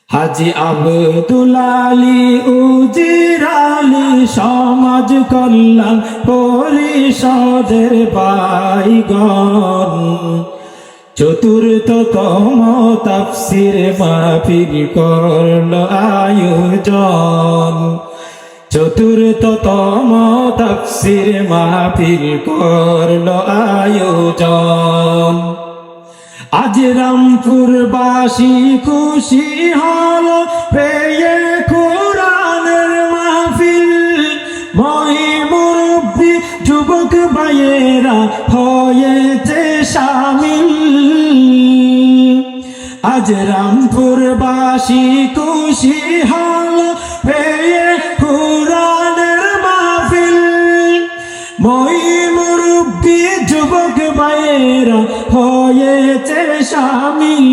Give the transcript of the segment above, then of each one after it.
হাজী আব্দুল আলী উজিরালী সমাজ কল্যাণ পরিষদের বাইগণ চতুর্থতম তাফসীর মাহফিল করল আয়োজন। চতুর্থতম তাফসীর মাহফিল করল আয়োজন। আজ রামপুরবাসী খুশি হলো পেয়ে কোরআনের মাহফিল। মুরব্বি যুবক ভাইয়েরা হয়েছে শামিল। আজ রামপুরবাসী খুশি হলো পেয়ে কোরআনের মাহফিল। মুরব্বি যুবক ভাইয়েরা হয়েছে শামিল।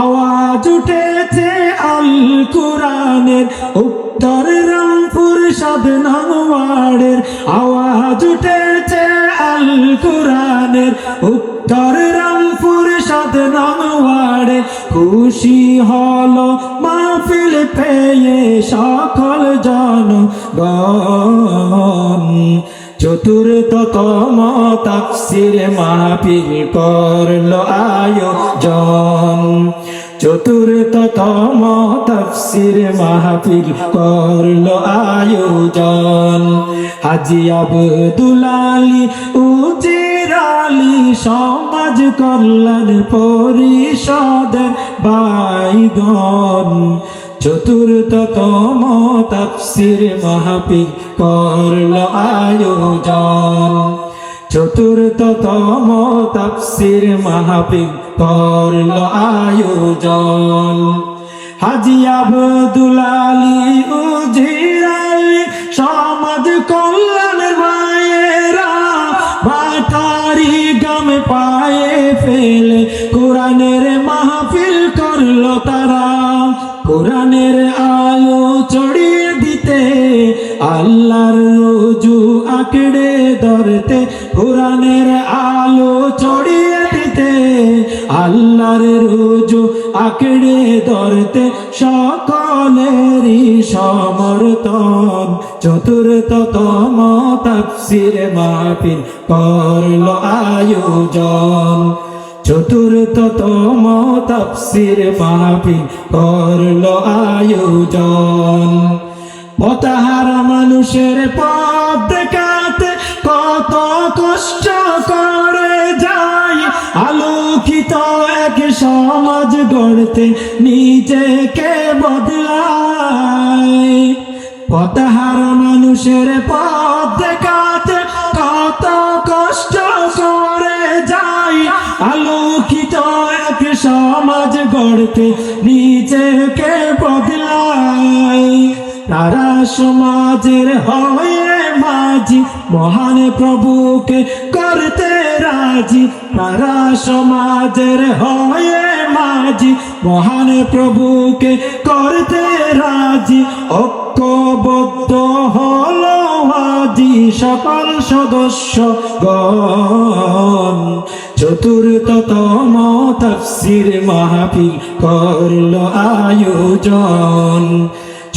আওয়াজ উঠেছে আল কোরআনের উত্তর রামপুর 7 নং ওয়ার্ডের। আওয়াজ উঠেছে আল কোরআনের উত্তর রামপুর 7 নং ওয়ার্ডে। খুশি হলো মাহফিল পেয়ে সকল জনগণ। চতুর্থতম তাফসীর মাহফিল করল আয়োজন। চতুর্থতম তাফসীর মাহফিল করল আয়োজন। হাজী আব্দুল আলী উজিরালী সমাজ কল্যাণ পরিষদের বাইগণ চতুর্থতম তাফসীর মাহফিল করল আয়োজন। চতুর্থতম তাফসীর মাহফিল করল আয়োজন। হাজী আব্দুল আলী উজিরালী সমাজ কল্যাণের ভাইয়েরা ভাটারি গ্রামে পায়ে ফেলে কোরআনের মাহফিল করল তারা। কোরআনের আলো ছড়িয়ে দিতে আল্লাহর রোজু আঁকড়ে ধরতে। কোরআনের আলো ছড়িয়ে দিতে আল্লাহর রোজু আঁকড়ে ধরতে সকলেরই সমর্থন। চতুর্থতম তাফসীর মাহফিল করল আয়োজন। চতুর্থতম তাফসীর মাহফিল করল আয়োজন। পথহারা মানুষের পথ দেখাতে কত কষ্ট করে যায়। আলোকিত এক সমাজ গড়তে নিজেকে বদলায়। পথহারা মানুষের পথ দেখাতে কত কষ্ট করে যায়। আলোকিত এক সমাজ গড়তে নিজেকে বদলায়। তারা সমাজের হয়ে মাঝি মহান প্রভুকে করতে রাজি। তারা সমাজের হয়ে মাঝি মহান প্রভুকে করতে রাজি। ঐক্যবদ্ধ হলো আজি সকল সদস্যগণ। চতুর্থতম তাফসীর মাহফিল করল আয়োজন।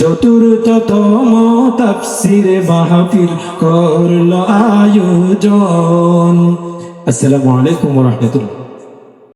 চতুর্থতম তাফসীর মাহফিল করল আয়োজন। আসসালামু আলাইকুম ওয়া রাহমাতুল্লাহ।